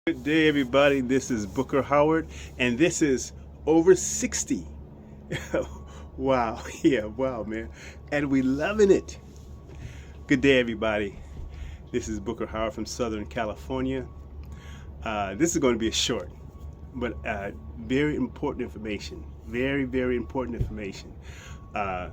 Good day, everybody. This is Booker Howard, and this is over 60. Wow, yeah, wow, man. And we loving it. Good day, everybody. This is Booker Howard from Southern California. This is going to be a short, but very important information. Very, very important information. Uh,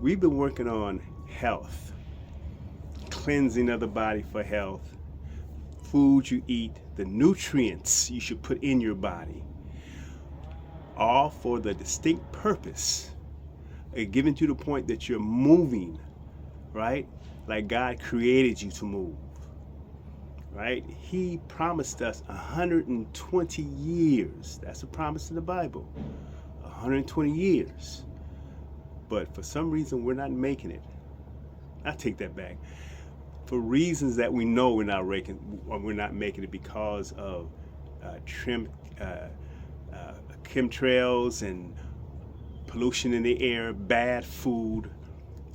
we've been working on health, cleansing of the body for health, food you eat, the nutrients you should put in your body, all for the distinct purpose of getting to the point that you're moving, right? Like God created you to move, right? He promised us 120 years. That's a promise in the Bible, 120 years. But for some reason, we're not making it. I take that back. For reasons that we know we're not making it because of chemtrails and pollution in the air, bad food.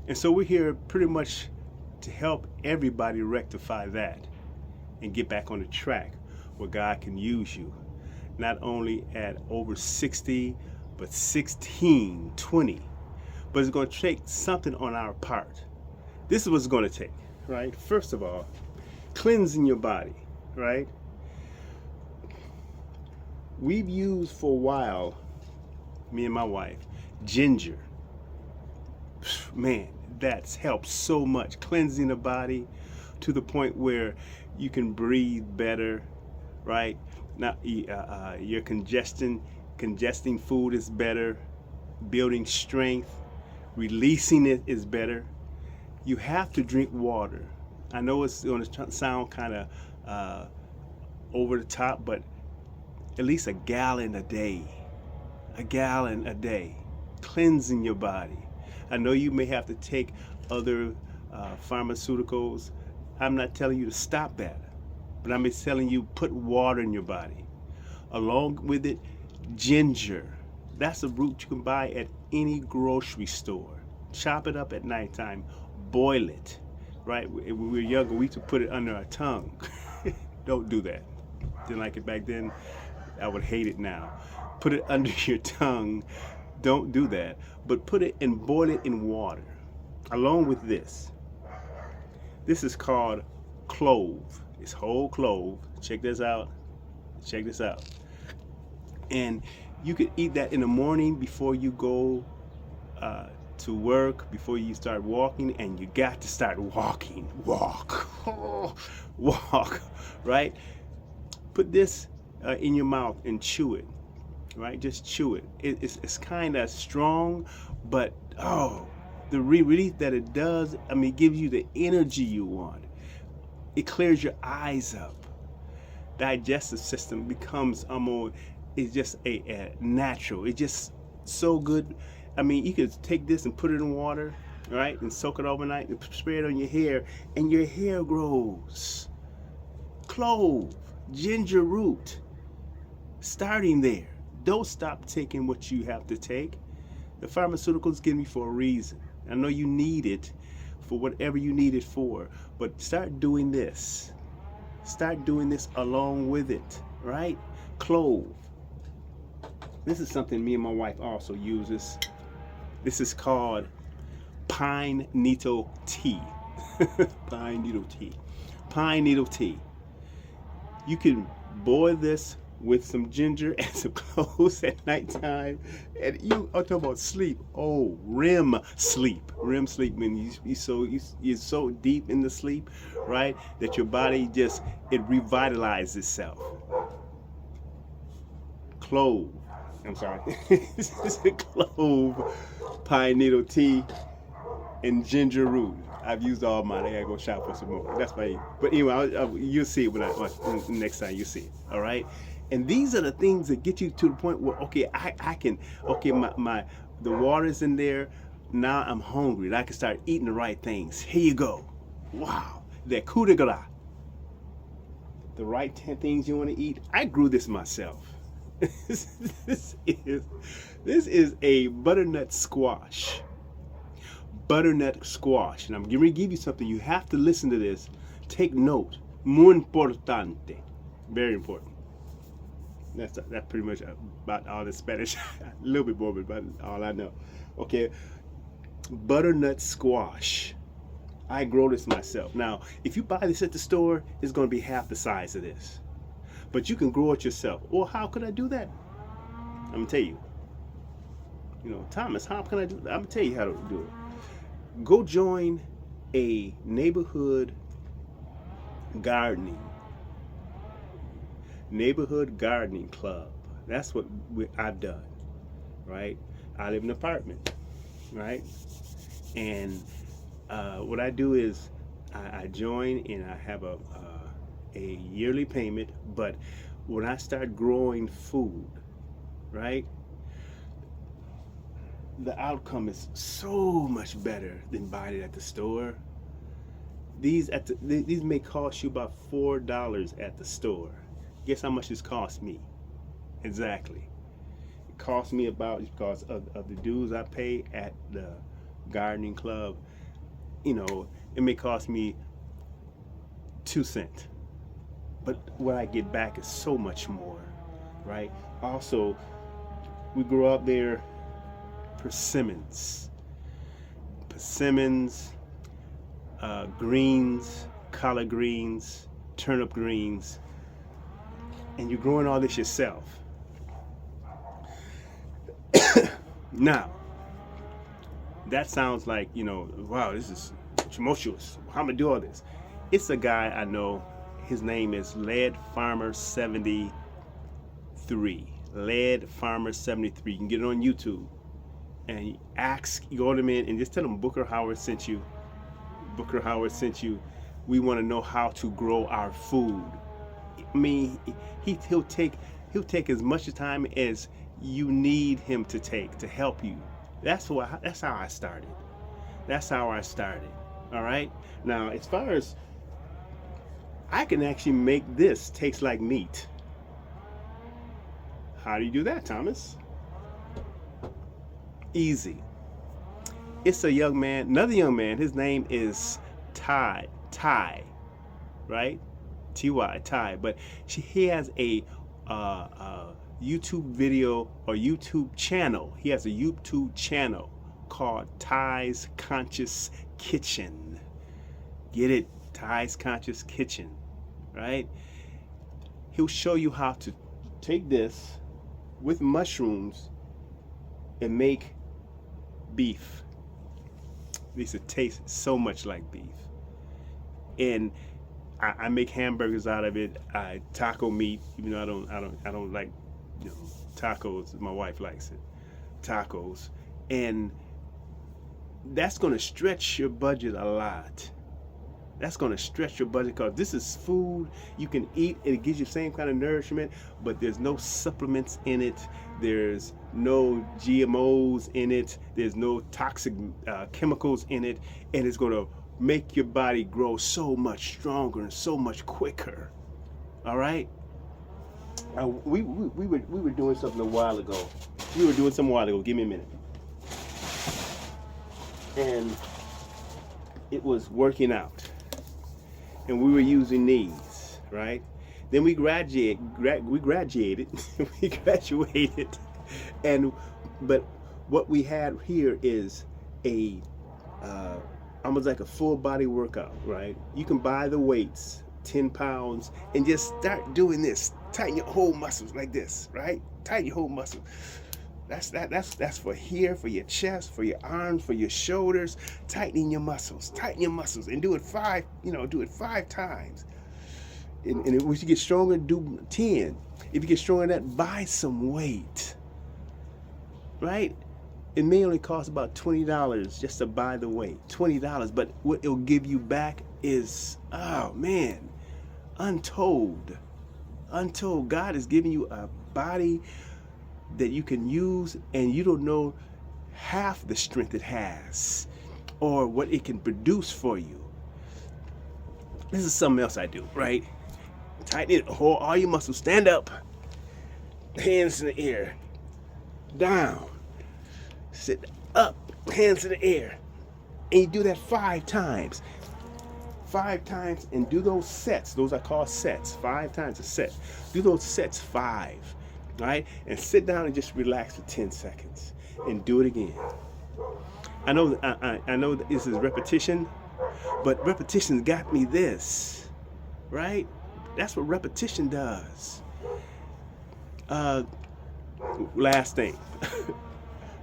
And so we're here pretty much to help everybody rectify that and get back on the track where God can use you. Not only at over 60, but 16, 20. But it's going to take something on our part. This is what it's going to take. Right? First of all, cleansing your body, right? We've used for a while, me and my wife, ginger. Man, that's helped so much. Cleansing the body to the point where you can breathe better, right? Now, your congesting food is better, building strength, releasing it is better. You have to drink water. I know it's going to sound kind of over the top, but at least a gallon a day. A gallon a day. Cleansing your body. I know you may have to take other pharmaceuticals. I'm not telling you to stop that, but I'm just telling you put water in your body. Along with it, ginger. That's a root you can buy at any grocery store. Chop it up at nighttime. Boil it, right? When we were younger, we used to put it under our tongue. Don't do that. Didn't like it back then. I would hate it now. Put it under your tongue. Don't do that. But put it and boil it in water. Along with this. This is called clove. It's whole clove. Check this out. Check this out. And you could eat that in the morning before you go to work, before you start walking, and you got to start walking. Walk. Walk, right? Put this in your mouth and chew it, right? Just chew it. It's kind of strong, but the relief that it does, I mean, it gives you the energy you want. It clears your eyes up. Digestive system becomes almost, it's just a natural. It's just so good. I mean, you could take this and put it in water, right? And soak it overnight and spray it on your hair, and your hair grows. Clove, ginger root, starting there. Don't stop taking what you have to take. The pharmaceuticals give me for a reason. I know you need it for whatever you need it for, but start doing this. Start doing this along with it, right? Clove. This is something me and my wife also uses. This is called pine needle tea. Pine needle tea. Pine needle tea. You can boil this with some ginger and some cloves at nighttime. And I'm talking about sleep. Oh, REM sleep. REM sleep means you're so deep in the sleep, right? That your body it revitalizes itself. Clove. I'm sorry. This is a clove, pine needle tea, and ginger root. I've used all mine. I gotta go shop for some more. That's my. But anyway, you'll see it next time you see it. All right. And these are the things that get you to the point where I can the water's in there. Now I'm hungry and I can start eating the right things. Here you go. Wow. The coup de grace. The right 10 things you want to eat. I grew this myself. This is a butternut squash. Butternut squash. And I'm going to give you something. You have to listen to this. Take note. Muy importante. Very important. That's pretty much about all the Spanish. A little bit more, but about all I know. Okay, butternut squash. I grow this myself. Now, if you buy this at the store, it's going to be half the size of this. But you can grow it yourself. Well, how could I do that? I'm going to tell you. You know, Thomas, how can I do that? I'm going to tell you how to do it. Go join a neighborhood gardening club. That's what I've done, right? I live in an apartment, right? And what I do is I join and I have a yearly payment. But when I start growing food, right, the outcome is so much better than buying it at the store. These may cost you about $4 at the store. Guess how much this cost me? Exactly. It cost me about, because of the dues I pay at the gardening club, you know, it may cost me 2 cents. But what I get back is so much more, right? Also, we grow up there persimmons, greens, collard greens, turnip greens, and you're growing all this yourself. Now, that sounds like, you know, wow, this is tumultuous. How am I gonna do all this? It's a guy I know. His name is Lead Farmer 73. Lead Farmer 73. You can get it on YouTube. And you go to him in and just tell him Booker Howard sent you. Booker Howard sent you. We want to know how to grow our food. I mean, he'll take as much time as you need him to take to help you. That's how I started. That's how I started. All right. Now, as far as I can actually make this taste like meat. How do you do that, Thomas? Easy. It's a young man, another young man. His name is Ty, right? Ty, Ty. But he has a YouTube video or YouTube channel. He has a YouTube channel called Ty's Conscious Kitchen. Get it? Ty's Conscious Kitchen, right? He'll show you how to take this with mushrooms and make beef. These will taste so much like beef. And I make hamburgers out of it. I taco meat, even though I don't like, you know, tacos. My wife likes it. Tacos. And that's going to stretch your budget a lot. That's going to stretch your budget because this is food you can eat and it gives you the same kind of nourishment, but there's no supplements in it. There's no GMOs in it. There's no toxic chemicals in it. And it's going to make your body grow so much stronger and so much quicker. All right? We were doing something a while ago. Give me a minute. And it was working out. And we were using these, right? Then we graduated, but what we had here is a almost like a full body workout, right? You can buy the weights, 10 pounds, and just start doing this. Tighten your whole muscles like this, right? Tighten your whole muscle. That's for here, for your chest, for your arms, for your shoulders. Tighten your muscles, and do it 5 times. And if you get stronger, do 10. If you get stronger than that, buy some weight, right? It may only cost about $20 just to buy the weight, $20, but what it'll give you back is, oh man, untold. God is giving you a body that you can use, and you don't know half the strength it has or what it can produce for you. This is something else I do, right? Tighten it, hold all your muscles, stand up, hands in the air, down, sit up, hands in the air, and you do that 5 times. 5 times and do those sets. Those are called sets. 5 times a set. Do those sets 5, right? And sit down and just relax for 10 seconds and do it again. I know this is repetition, but repetition got me this, right? That's what repetition does. Last thing.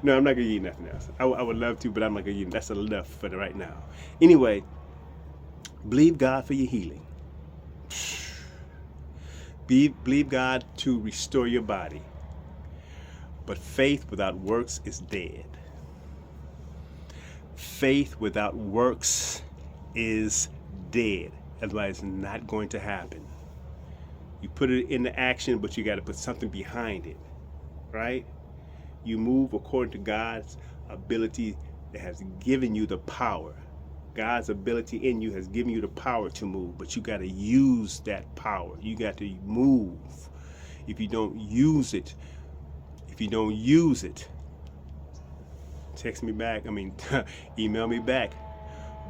No, I'm not gonna eat nothing else. I would love to, but I'm not gonna eat. That's enough for right now. Anyway, believe God for your healing. Believe God to restore your body. But faith without works is dead. Faith without works is dead. Otherwise, it's not going to happen. You put it into action, but you got to put something behind it, right? You move according to God's ability that has given you the power. God's ability in you has given you the power to move, but you got to use that power. You got to move. If you don't use it, text me back. Email me back,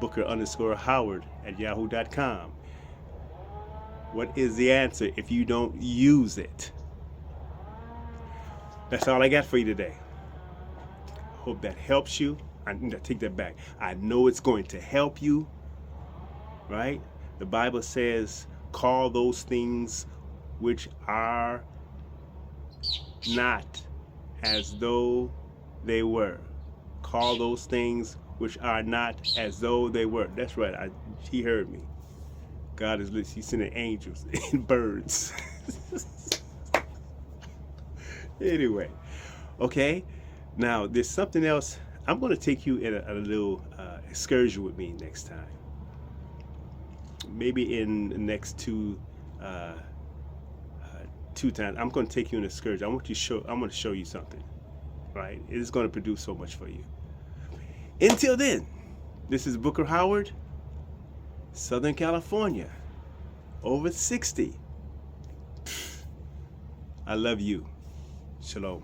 Booker_Howard@yahoo.com. What is the answer if you don't use it? That's all I got for you today. Hope that helps you. I take that back. I know it's going to help you, right? The Bible says, call those things which are not as though they were. Call those things which are not as though they were. That's right. He heard me. God is listening. He's sending angels and birds. Anyway, okay. Now, there's something else. I'm going to take you in a little excursion with me next time. Maybe in the next two times. I'm going to take you in an excursion. I'm going to show you something. Right? It is going to produce so much for you. Until then, this is Booker Howard, Southern California, over 60. I love you. Shalom.